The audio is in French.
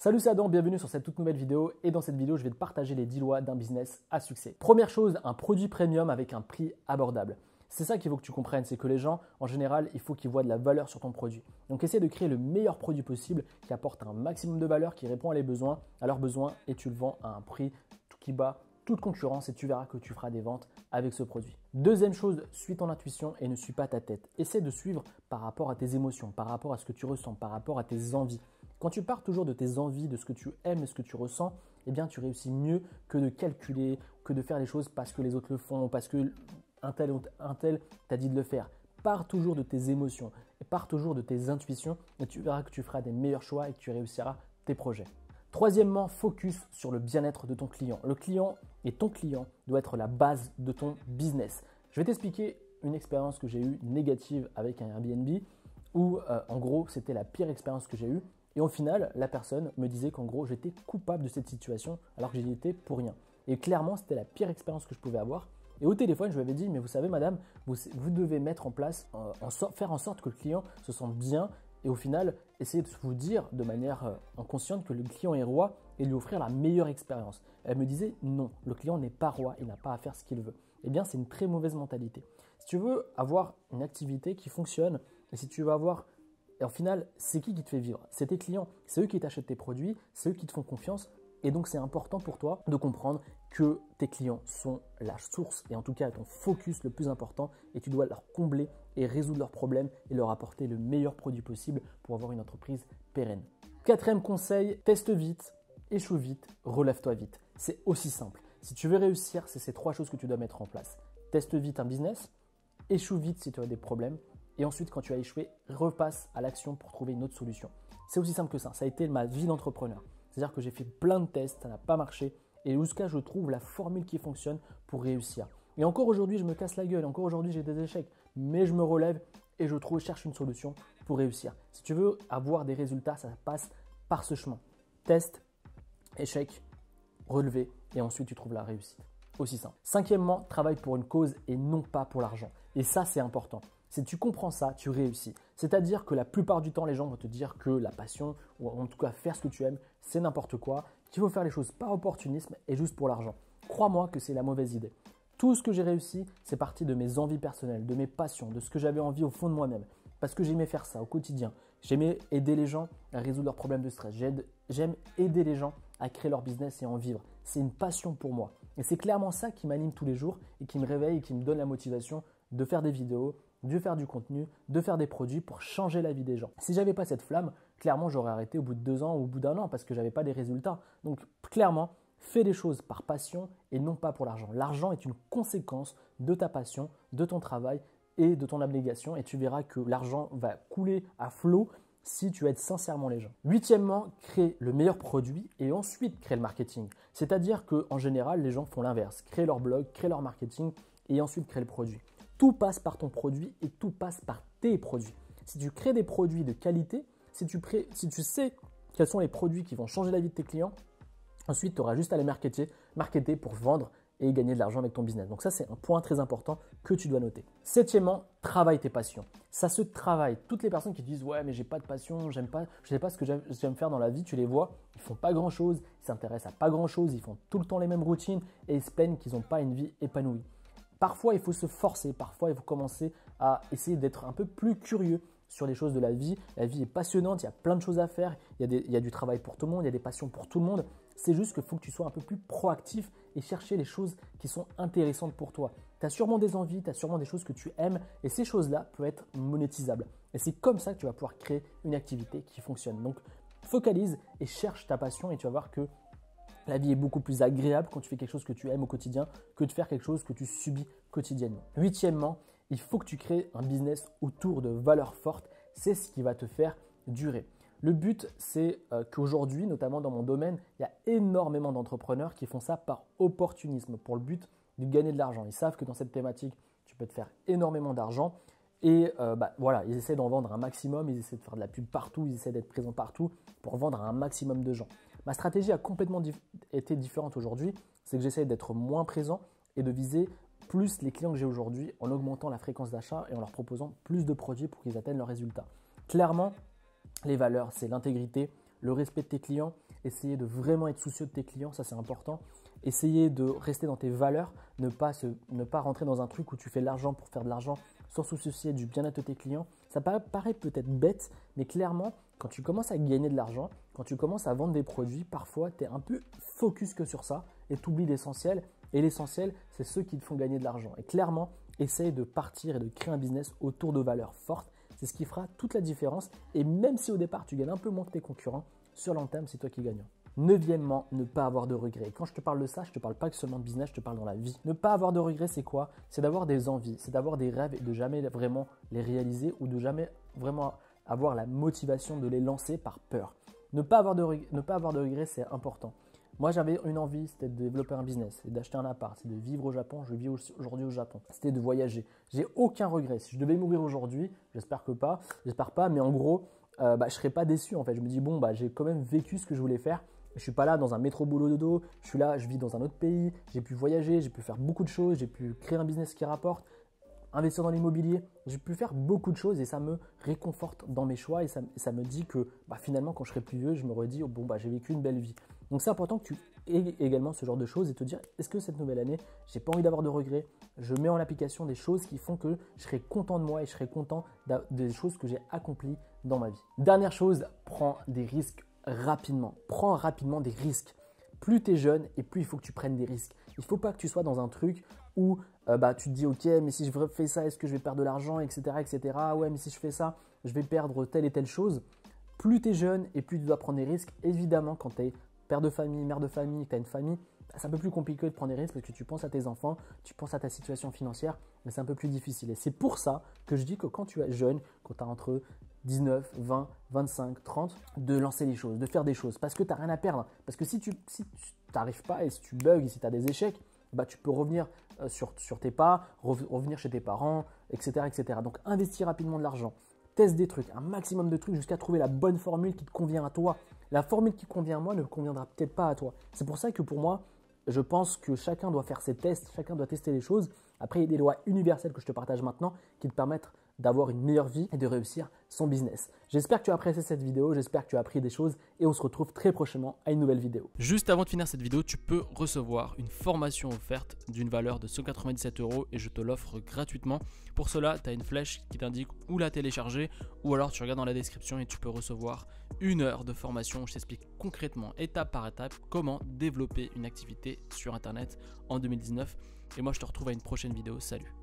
Salut, c'est Adam, bienvenue sur cette toute nouvelle vidéo et dans cette vidéo, je vais te partager les 10 lois d'un business à succès. Première chose, un produit premium avec un prix abordable. C'est ça qu'il faut que tu comprennes, c'est que les gens, en général, il faut qu'ils voient de la valeur sur ton produit. Donc essaie de créer le meilleur produit possible qui apporte un maximum de valeur, qui répond à leurs besoins et tu le vends à un prix qui bat toute concurrence et tu verras que tu feras des ventes avec ce produit. Deuxième chose, suis ton intuition et ne suis pas ta tête. Essaie de suivre par rapport à tes émotions, par rapport à ce que tu ressens, par rapport à tes envies. Quand tu pars toujours de tes envies, de ce que tu aimes et ce que tu ressens, eh bien tu réussis mieux que de calculer, que de faire les choses parce que les autres le font, parce que un tel t'a dit de le faire. Pars toujours de tes émotions et pars toujours de tes intuitions et tu verras que tu feras des meilleurs choix et que tu réussiras tes projets. Troisièmement, focus sur le bien-être de ton client. Le client et ton client doit être la base de ton business. Je vais t'expliquer une expérience que j'ai eue négative avec un Airbnb où en gros c'était la pire expérience que j'ai eue. Et au final, la personne me disait qu'en gros, j'étais coupable de cette situation alors que j'y étais pour rien. Et clairement, c'était la pire expérience que je pouvais avoir. Et au téléphone, je lui avais dit, mais vous savez, madame, vous devez mettre en place, faire en sorte que le client se sente bien et au final, essayer de vous dire de manière inconsciente que le client est roi et lui offrir la meilleure expérience. Elle me disait, non, le client n'est pas roi, il n'a pas à faire ce qu'il veut. Eh bien, c'est une très mauvaise mentalité. Si tu veux avoir une activité qui fonctionne et si tu veux avoir et au final, c'est qui te fait vivre? C'est tes clients, c'est eux qui t'achètent tes produits, c'est eux qui te font confiance. Et donc, c'est important pour toi de comprendre que tes clients sont la source et en tout cas ton focus le plus important et tu dois leur combler et résoudre leurs problèmes et leur apporter le meilleur produit possible pour avoir une entreprise pérenne. Quatrième conseil, teste vite, échoue vite, relève-toi vite. C'est aussi simple. Si tu veux réussir, c'est ces trois choses que tu dois mettre en place. Teste vite un business, échoue vite si tu as des problèmes. Et ensuite, quand tu as échoué, repasse à l'action pour trouver une autre solution. C'est aussi simple que ça. Ça a été ma vie d'entrepreneur. C'est-à-dire que j'ai fait plein de tests, ça n'a pas marché. Et jusqu'à je trouve la formule qui fonctionne pour réussir. Et encore aujourd'hui, je me casse la gueule. Encore aujourd'hui, j'ai des échecs. Mais je me relève et je cherche une solution pour réussir. Si tu veux avoir des résultats, ça passe par ce chemin. Test, échec, relevé et ensuite tu trouves la réussite. Aussi simple. Cinquièmement, travaille pour une cause et non pas pour l'argent. Et ça, c'est important. Si tu comprends ça, tu réussis. C'est-à-dire que la plupart du temps, les gens vont te dire que la passion, ou en tout cas faire ce que tu aimes, c'est n'importe quoi, qu'il faut faire les choses par opportunisme et juste pour l'argent. Crois-moi que c'est la mauvaise idée. Tout ce que j'ai réussi, c'est parti de mes envies personnelles, de mes passions, de ce que j'avais envie au fond de moi-même. Parce que j'aimais faire ça au quotidien. J'aimais aider les gens à résoudre leurs problèmes de stress. J'aime aider les gens à créer leur business et en vivre. C'est une passion pour moi. Et c'est clairement ça qui m'anime tous les jours et qui me réveille et qui me donne la motivation de faire des vidéos, de faire du contenu, de faire des produits pour changer la vie des gens. Si j'avais pas cette flamme, clairement j'aurais arrêté au bout de 2 ans ou au bout d'1 an parce que j'avais pas des résultats. Donc clairement, fais les choses par passion et non pas pour l'argent. L'argent est une conséquence de ta passion, de ton travail et de ton abnégation et tu verras que l'argent va couler à flot si tu aides sincèrement les gens. Huitièmement, crée le meilleur produit et ensuite crée le marketing. C'est-à-dire qu'en général, les gens font l'inverse. Créent leur blog, créent leur marketing et ensuite créent le produit. Tout passe par ton produit et tout passe par tes produits. Si tu crées des produits de qualité, si tu sais quels sont les produits qui vont changer la vie de tes clients, ensuite tu auras juste à les marketer pour vendre et gagner de l'argent avec ton business. Donc ça, c'est un point très important que tu dois noter. Septièmement, travaille tes passions. Ça se travaille. Toutes les personnes qui disent « ouais, mais j'ai pas de passion, je sais pas ce que j'aime faire dans la vie », tu les vois, ils font pas grand-chose, ils s'intéressent à pas grand-chose, ils font tout le temps les mêmes routines et ils se plaignent qu'ils n'ont pas une vie épanouie. Parfois, il faut se forcer, parfois, il faut commencer à essayer d'être un peu plus curieux sur les choses de la vie. La vie est passionnante, il y a plein de choses à faire, il y a du travail pour tout le monde, il y a des passions pour tout le monde. C'est juste qu'il faut que tu sois un peu plus proactif et chercher les choses qui sont intéressantes pour toi. Tu as sûrement des envies, tu as sûrement des choses que tu aimes et ces choses-là peuvent être monétisables. Et c'est comme ça que tu vas pouvoir créer une activité qui fonctionne. Donc, focalise et cherche ta passion et tu vas voir que la vie est beaucoup plus agréable quand tu fais quelque chose que tu aimes au quotidien que de faire quelque chose que tu subis quotidiennement. Huitièmement, il faut que tu crées un business autour de valeurs fortes. C'est ce qui va te faire durer. Le but, c'est qu'aujourd'hui, notamment dans mon domaine, il y a énormément d'entrepreneurs qui font ça par opportunisme pour le but de gagner de l'argent. Ils savent que dans cette thématique, tu peux te faire énormément d'argent. Et voilà, ils essaient d'en vendre un maximum, ils essaient de faire de la pub partout, ils essaient d'être présents partout pour vendre à un maximum de gens. Ma stratégie a complètement été différente aujourd'hui, c'est que j'essaie d'être moins présent et de viser plus les clients que j'ai aujourd'hui en augmentant la fréquence d'achat et en leur proposant plus de produits pour qu'ils atteignent leurs résultats. Clairement, les valeurs, c'est l'intégrité, le respect de tes clients essayer de vraiment être soucieux de tes clients, ça c'est important. Essayer de rester dans tes valeurs, ne pas rentrer dans un truc où tu fais de l'argent pour faire de l'argent sans se soucier du bien-être de tes clients. Ça paraît peut-être bête, mais clairement, quand tu commences à gagner de l'argent, quand tu commences à vendre des produits, parfois tu es un peu focus que sur ça et tu oublies l'essentiel. Et l'essentiel, c'est ceux qui te font gagner de l'argent. Et clairement, essaye de partir et de créer un business autour de valeurs fortes. C'est ce qui fera toute la différence. Et même si au départ, tu gagnes un peu moins que tes concurrents, sur long terme, c'est toi qui gagnant. Neuvièmement, ne pas avoir de regrets. Quand je te parle de ça, je ne te parle pas que seulement de business, je te parle dans la vie. Ne pas avoir de regrets, c'est quoi? C'est d'avoir des envies, c'est d'avoir des rêves et de jamais vraiment les réaliser ou de jamais vraiment avoir la motivation de les lancer par peur. Ne pas avoir de regrets, c'est important. Moi, j'avais une envie, c'était de développer un business, c'est d'acheter un appart, c'est de vivre au Japon. Je vis aujourd'hui au Japon. C'était de voyager. J'ai aucun regret. Si je devais mourir aujourd'hui, j'espère pas, mais en gros, je ne serais pas déçu en fait. Je me dis, bon, j'ai quand même vécu ce que je voulais faire. Je ne suis pas là dans un métro boulot dodo, je suis là, je vis dans un autre pays, j'ai pu voyager, j'ai pu faire beaucoup de choses, j'ai pu créer un business qui rapporte, investir dans l'immobilier, j'ai pu faire beaucoup de choses et ça me réconforte dans mes choix et ça me dit que finalement quand je serai plus vieux, je me redis, j'ai vécu une belle vie. Donc c'est important que tu aies également ce genre de choses et te dire, est-ce que cette nouvelle année, j'ai pas envie d'avoir de regrets, je mets en application des choses qui font que je serai content de moi et je serai content des choses que j'ai accomplies dans ma vie. Dernière chose, prends des risques rapidement. Prends rapidement des risques. Plus tu es jeune et plus il faut que tu prennes des risques. Il ne faut pas que tu sois dans un truc où tu te dis ok, mais si je fais ça, est-ce que je vais perdre de l'argent, etc., etc. Ouais, mais si je fais ça, je vais perdre telle et telle chose. Plus tu es jeune et plus tu dois prendre des risques. Évidemment, quand tu es père de famille, mère de famille, que tu as une famille, c'est un peu plus compliqué de prendre des risques parce que tu penses à tes enfants, tu penses à ta situation financière, mais c'est un peu plus difficile. Et c'est pour ça que je dis que quand tu es jeune, quand tu as entre 19, 20, 25, 30, de lancer les choses, de faire des choses parce que tu n'as rien à perdre. Parce que si tu n'arrives pas et si tu bugs, si tu as des échecs, tu peux revenir sur tes pas, revenir chez tes parents, etc., etc. Donc investis rapidement de l'argent. Teste des trucs, un maximum de trucs jusqu'à trouver la bonne formule qui te convient à toi. La formule qui convient à moi ne conviendra peut-être pas à toi. C'est pour ça que pour moi, je pense que chacun doit faire ses tests, chacun doit tester les choses. Après, il y a des lois universelles que je te partage maintenant qui te permettent d'avoir une meilleure vie et de réussir son business. J'espère que tu as apprécié cette vidéo, j'espère que tu as appris des choses et on se retrouve très prochainement à une nouvelle vidéo. Juste avant de finir cette vidéo, tu peux recevoir une formation offerte d'une valeur de 197 € et je te l'offre gratuitement. Pour cela, tu as une flèche qui t'indique où la télécharger ou alors tu regardes dans la description et tu peux recevoir 1 heure de formation où je t'explique concrètement, étape par étape, comment développer une activité sur Internet en 2019. Et moi, je te retrouve à une prochaine vidéo. Salut!